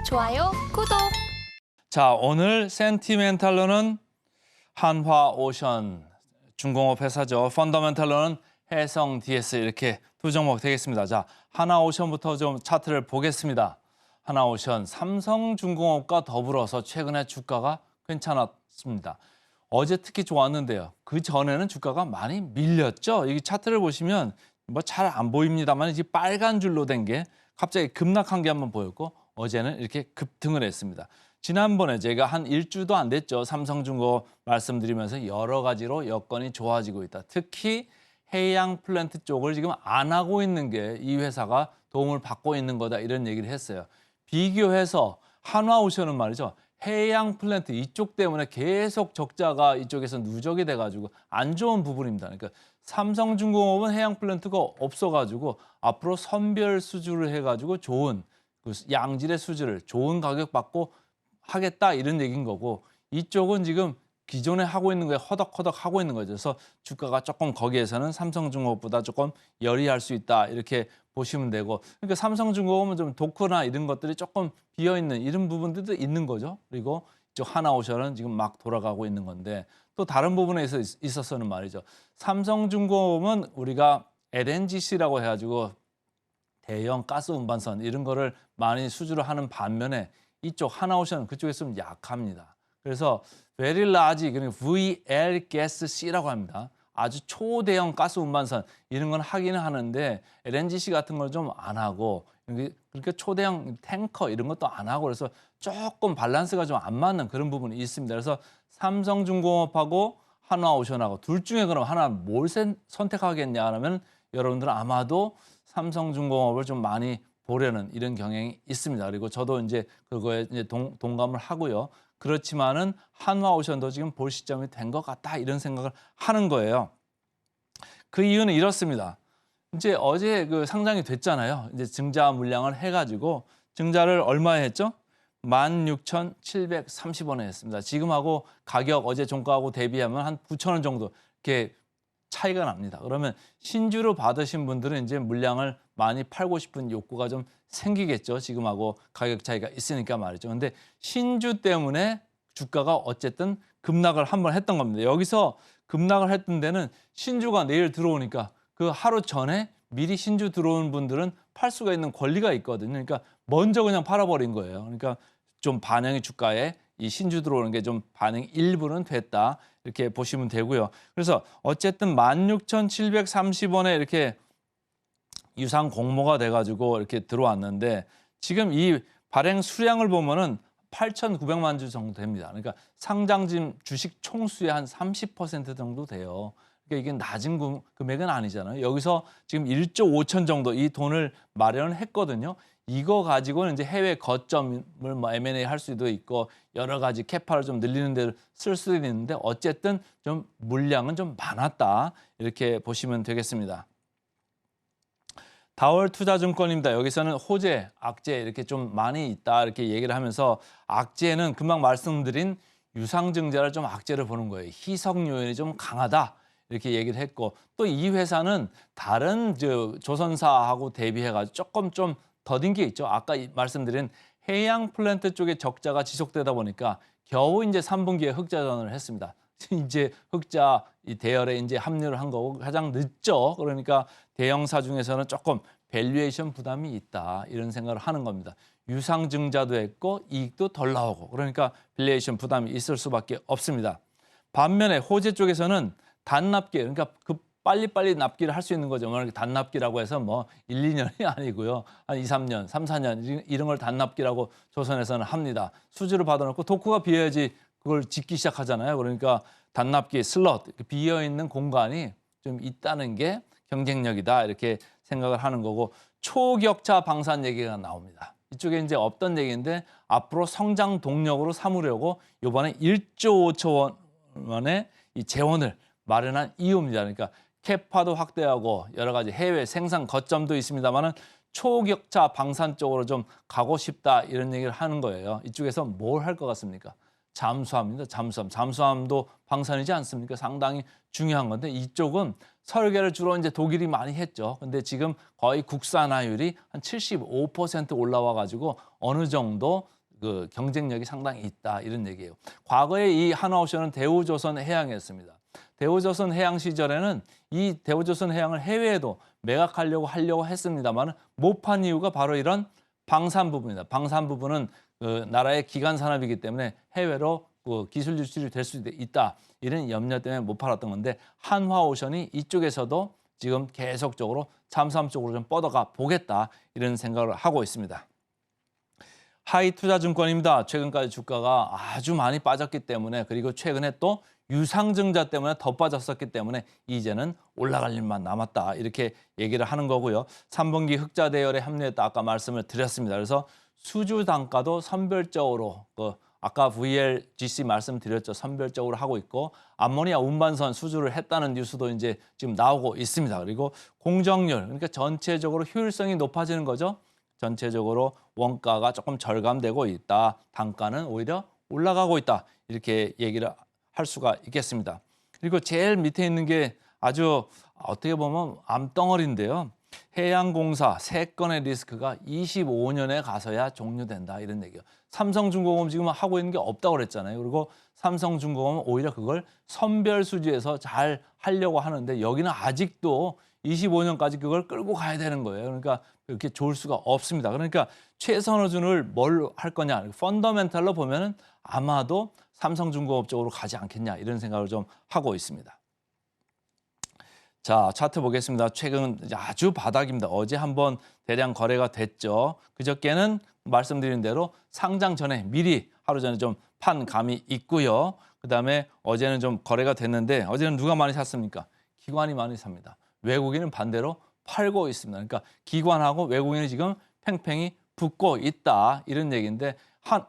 좋아요, 구독. 자, 오늘 센티멘탈로는 한화오션, 중공업 회사죠. 펀더멘탈로는 해성 DS 이렇게 두 종목 되겠습니다. 자, 한화오션부터 좀 차트를 보겠습니다. 한화오션, 삼성중공업과 더불어서 최근에 주가가 괜찮았습니다. 어제 특히 좋았는데요. 그 전에는 주가가 많이 밀렸죠. 이 차트를 보시면 뭐 잘 안 보입니다만 이제 빨간 줄로 된 게 갑자기 급락한 게 한번 보였고 어제는 이렇게 급등을 했습니다. 지난번에 제가 한 일주도 안 됐죠. 삼성중공업 말씀드리면서 여러 가지로 여건이 좋아지고 있다. 특히 해양 플랜트 쪽을 지금 안 하고 있는 게 이 회사가 도움을 받고 있는 거다 이런 얘기를 했어요. 비교해서 한화오션은 말이죠. 해양 플랜트 이쪽 때문에 계속 적자가 이쪽에서 누적이 돼가지고 안 좋은 부분입니다. 그러니까 삼성중공업은 해양 플랜트가 없어가지고 앞으로 선별 수주를 해가지고 좋은 그 양질의 수주를 좋은 가격 받고 하겠다 이런 얘기인 거고 이쪽은 지금 기존에 하고 있는 거에 허덕허덕 하고 있는 거죠. 그래서 주가가 조금 거기에서는 삼성중공업보다 조금 열이할 수 있다 이렇게 보시면 되고 그러니까 삼성중공업은 좀 도크나 이런 것들이 조금 비어있는 이런 부분들도 있는 거죠. 그리고 이쪽 한화오션은 지금 막 돌아가고 있는 건데 또 다른 부분에 있어서는 말이죠. 삼성중공업은 우리가 LNGC라고 해가지고 대형 가스 운반선 이런 거를 많이 수주를 하는 반면에 이쪽 한화오션은 그쪽에서 좀 약합니다. 그래서 very large, 그러니까 VLGasC라고 합니다. 아주 초대형 가스 운반선 이런 건 하기는 하는데 LNGC 같은 걸 좀 안 하고 그러니까 초대형 탱커 이런 것도 안 하고 그래서 조금 밸런스가 좀 안 맞는 그런 부분이 있습니다. 그래서 삼성중공업하고 한화오션하고 둘 중에 그럼 하나 뭘 선택하겠냐 하면 여러분들은 아마도 삼성중공업을 좀 많이 보려는 이런 경향이 있습니다. 그리고 저도 이제 그거에 이제 동감을 하고요. 그렇지만은 한화오션도 지금 볼 시점이 된 것 같다 이런 생각을 하는 거예요. 그 이유는 이렇습니다. 이제 어제 그 상장이 됐잖아요. 이제 증자 물량을 해가지고 증자를 얼마에 했죠? 16,730원에 했습니다. 지금하고 가격 어제 종가하고 대비하면 한 9,000원 정도 이렇게 차이가 납니다. 그러면 신주로 받으신 분들은 이제 물량을 많이 팔고 싶은 욕구가 좀 생기겠죠. 지금하고 가격 차이가 있으니까 말이죠. 근데 신주 때문에 주가가 어쨌든 급락을 한번 했던 겁니다. 여기서 급락을 했던 데는 신주가 내일 들어오니까 그 하루 전에 미리 신주 들어온 분들은 팔 수가 있는 권리가 있거든요. 그러니까 먼저 그냥 팔아버린 거예요. 그러니까 좀 반영이 주가에 이 신주 들어오는 게 좀 반영이 일부는 됐다. 이렇게 보시면 되고요. 그래서 어쨌든 16,730원에 이렇게 유상 공모가 돼가지고 이렇게 들어왔는데 지금 이 발행 수량을 보면은 8,900만 주 정도 됩니다. 그러니까 상장진 주식 총수의 한 30% 정도 돼요. 그러니까 이게 낮은 금액은 아니잖아요. 여기서 지금 1조 5천 정도 이 돈을 마련했거든요. 이거 가지고는 이제 해외 거점을 뭐 M&A 할 수도 있고 여러 가지 캐파를 좀 늘리는 데 쓸 수도 있는데 어쨌든 좀 물량은 좀 많았다. 이렇게 보시면 되겠습니다. 다월투자증권입니다. 여기서는 호재, 악재 이렇게 좀 많이 있다 이렇게 얘기를 하면서 악재는 금방 말씀드린 유상증자를 좀 악재를 보는 거예요. 희석 요인이 좀 강하다 이렇게 얘기를 했고 또 이 회사는 다른 조선사하고 대비해가지고 조금 좀 더딘 게 있죠. 아까 말씀드린 해양 플랜트 쪽에 적자가 지속되다 보니까 겨우 이제 3분기에 흑자 전환을 했습니다. 이제 흑자 이 대열에 이제 합류를 한 거고 가장 늦죠. 그러니까 대형사 중에서는 조금 밸류에이션 부담이 있다 이런 생각을 하는 겁니다. 유상증자도 했고 이익도 덜 나오고 그러니까 밸류에이션 부담이 있을 수밖에 없습니다. 반면에 호재 쪽에서는 단납기 그러니까 빨리빨리 납기를 할 수 있는 거죠. 단납기라고 해서 뭐 1, 2년이 아니고요. 한 2, 3년, 3, 4년 이런 걸 단납기라고 조선에서는 합니다. 수주를 받아놓고 도크가 비어야지 그걸 짓기 시작하잖아요. 그러니까 단납기, 슬롯, 비어있는 공간이 좀 있다는 게 경쟁력이다 이렇게 생각을 하는 거고 초격차 방산 얘기가 나옵니다. 이쪽에 이제 없던 얘기인데 앞으로 성장 동력으로 삼으려고 이번에 1조 5천 원의 이 재원을 마련한 이유입니다. 그러니까 캐파도 확대하고 여러 가지 해외 생산 거점도 있습니다만은 초격차 방산 쪽으로 좀 가고 싶다 이런 얘기를 하는 거예요. 이쪽에서 뭘 할 것 같습니까? 잠수함입니다. 잠수함도 방산이지 않습니까? 상당히 중요한 건데 이쪽은 설계를 주로 이제 독일이 많이 했죠. 근데 지금 거의 국산화율이 한 75% 올라와 가지고 어느 정도 그 경쟁력이 상당히 있다 이런 얘기예요. 과거에 이 한화오션은 대우조선 해양이었습니다. 대우조선 해양 시절에는 이 대우조선 해양을 해외에도 매각하려고 했습니다만 못 판 이유가 바로 이런 방산 부분입니다. 방산 부분은 그 나라의 기간 산업이기 때문에 해외로 그 기술 유출이 될 수도 있다. 이런 염려 때문에 못 팔았던 건데 한화오션이 이쪽에서도 지금 계속적으로 잠수함 쪽으로 좀 뻗어가 보겠다 이런 생각을 하고 있습니다. 하이투자증권입니다. 최근까지 주가가 아주 많이 빠졌기 때문에 그리고 최근에 또 유상증자 때문에 더 빠졌었기 때문에 이제는 올라갈 일만 남았다 이렇게 얘기를 하는 거고요. 3분기 흑자 대열에 합류했다 아까 말씀을 드렸습니다. 그래서 수주 단가도 선별적으로 아까 VLGC 말씀드렸죠. 선별적으로 하고 있고 암모니아 운반선 수주를 했다는 뉴스도 이제 지금 나오고 있습니다. 그리고 공정률 그러니까 전체적으로 효율성이 높아지는 거죠. 전체적으로 원가가 조금 절감되고 있다. 단가는 오히려 올라가고 있다. 이렇게 얘기를 할 수가 있겠습니다. 그리고 제일 밑에 있는 게 아주 어떻게 보면 암덩어리인데요. 해양공사 3건의 리스크가 25년에 가서야 종료된다 이런 얘기예요. 삼성중공업 지금 하고 있는 게 없다고 그랬잖아요. 그리고 삼성중공업은 오히려 그걸 선별수주에서 잘 하려고 하는데 여기는 아직도 25년까지 그걸 끌고 가야 되는 거예요. 그러니까 그렇게 좋을 수가 없습니다. 그러니까 최선호준을 뭘 할 거냐. 펀더멘탈로 보면은 아마도 삼성중공업 쪽으로 가지 않겠냐 이런 생각을 좀 하고 있습니다. 자, 차트 보겠습니다. 최근 아주 바닥입니다. 어제 한번 대량 거래가 됐죠. 그저께는 말씀드린 대로 상장 전에 미리 하루 전에 좀 판 감이 있고요. 그다음에 어제는 좀 거래가 됐는데 어제는 누가 많이 샀습니까? 기관이 많이 삽니다. 외국인은 반대로 팔고 있습니다. 그러니까 기관하고 외국인이 지금 팽팽히 붙고 있다 이런 얘기인데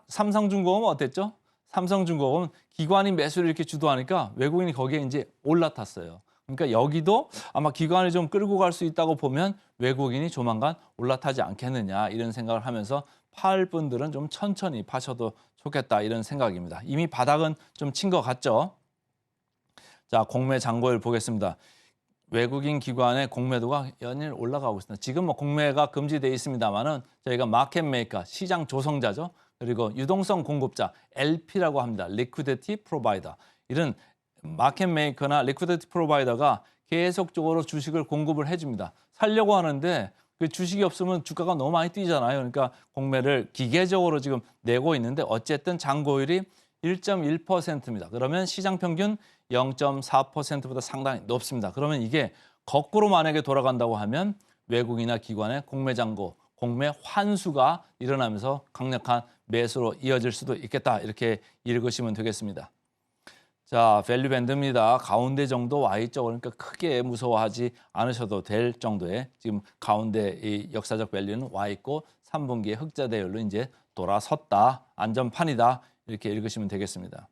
삼성중공업은 어땠죠? 삼성중공업은 기관이 매수를 이렇게 주도하니까 외국인이 거기에 이제 올라탔어요. 그러니까 여기도 아마 기관을 좀 끌고 갈 수 있다고 보면 외국인이 조만간 올라타지 않겠느냐 이런 생각을 하면서 팔 분들은 좀 천천히 파셔도 좋겠다 이런 생각입니다. 이미 바닥은 좀 친 것 같죠? 자, 공매 잔고율 보겠습니다. 외국인 기관의 공매도가 연일 올라가고 있습니다. 지금 뭐 공매가 금지되어 있습니다만은 저희가 마켓 메이커, 시장 조성자죠. 그리고 유동성 공급자, LP라고 합니다. 리퀴디티 프로바이더. 이런 마켓 메이커나 리퀴디티 프로바이더가 계속적으로 주식을 공급을 해줍니다. 살려고 하는데 그 주식이 없으면 주가가 너무 많이 뛰잖아요. 그러니까 공매를 기계적으로 지금 내고 있는데 어쨌든 잔고율이 1.1%입니다. 그러면 시장 평균 0.4%보다 상당히 높습니다. 그러면 이게 거꾸로 만약에 돌아간다고 하면 외국이나 기관의 공매 잔고, 공매 환수가 일어나면서 강력한 매수로 이어질 수도 있겠다. 이렇게 읽으시면 되겠습니다. 자, 밸류 밴드입니다. 가운데 정도 와 있죠. 그러니까 크게 무서워하지 않으셔도 될 정도의 지금 가운데 이 역사적 밸류는 와 있고 3분기에 흑자 대열로 이제 돌아섰다. 안전판이다. 이렇게 읽으시면 되겠습니다.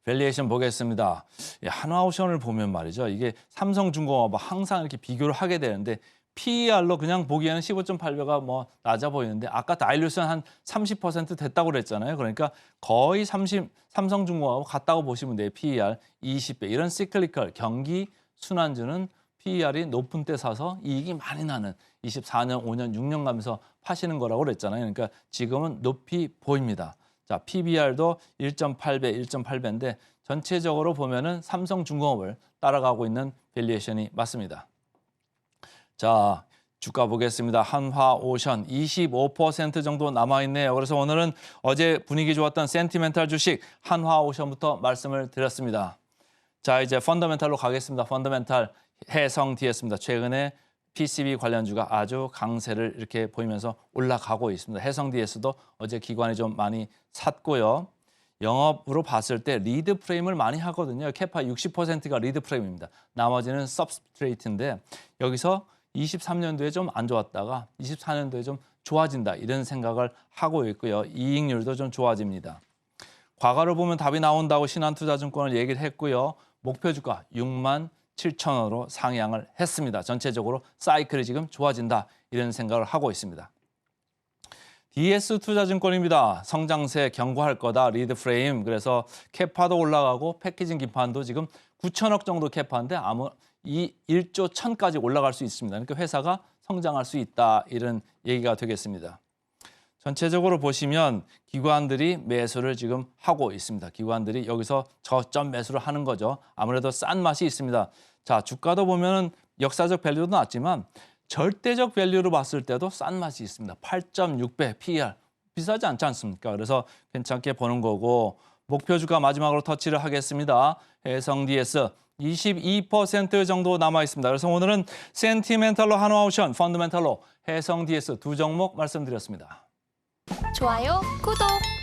밸리에이션 보겠습니다. 한화오션을 보면 말이죠. 이게 삼성중공업과 항상 이렇게 비교를 하게 되는데 PER로 그냥 보기에는 15.8배가 뭐 낮아 보이는데 아까 다일루션 한 30% 됐다고 그랬잖아요. 그러니까 거의 삼성중공업하고 같다고 보시면 돼요. PER 20배. 이런 시클리컬 경기 순환주는 PER이 높은 때 사서 이익이 많이 나는 24년, 5년, 6년 가면서 파시는 거라고 그랬잖아요. 그러니까 지금은 높이 보입니다. 자, PBR도 1.8배, 1.8배인데 전체적으로 보면은 삼성중공업을 따라가고 있는 밸류에이션이 맞습니다. 자, 주가 보겠습니다. 한화오션 25% 정도 남아있네요. 그래서 오늘은 어제 분위기 좋았던 센티멘탈 주식 한화오션부터 말씀을 드렸습니다. 자, 이제 펀더멘탈로 가겠습니다. 펀더멘탈 해성DS입니다. 최근에 PCB 관련주가 아주 강세를 이렇게 보이면서 올라가고 있습니다. 해성DS도 어제 기관이 좀 많이 샀고요. 영업으로 봤을 때 리드 프레임을 많이 하거든요. 캐파 60%가 리드 프레임입니다. 나머지는 서브스트레이트인데 여기서 23년도에 좀 안 좋았다가 24년도에 좀 좋아진다 이런 생각을 하고 있고요. 이익률도 좀 좋아집니다. 과거를 보면 답이 나온다고 신한투자증권을 얘기를 했고요. 목표 주가 67,000원으로 상향을 했습니다. 전체적으로 사이클이 지금 좋아진다 이런 생각을 하고 있습니다. DS투자증권입니다. 성장세 경고할 거다. 리드 프레임. 그래서 캐파도 올라가고 패키징 기판도 지금 9천억 정도 캐파인데 이 1조 1,000까지 올라갈 수 있습니다. 그러니까 회사가 성장할 수 있다. 이런 얘기가 되겠습니다. 전체적으로 보시면 기관들이 매수를 지금 하고 있습니다. 기관들이 여기서 저점 매수를 하는 거죠. 아무래도 싼 맛이 있습니다. 자, 주가도 보면은 역사적 밸류도 낮지만 절대적 밸류로 봤을 때도 싼 맛이 있습니다. 8.6배 PER. 비싸지 않지 않습니까? 그래서 괜찮게 보는 거고 목표 주가 마지막으로 터치를 하겠습니다. 해성 DS 22% 정도 남아 있습니다. 그래서 오늘은 센티멘탈로 한화오션, 펀더멘탈로 해성 DS 두 종목 말씀드렸습니다. 좋아요, 구독!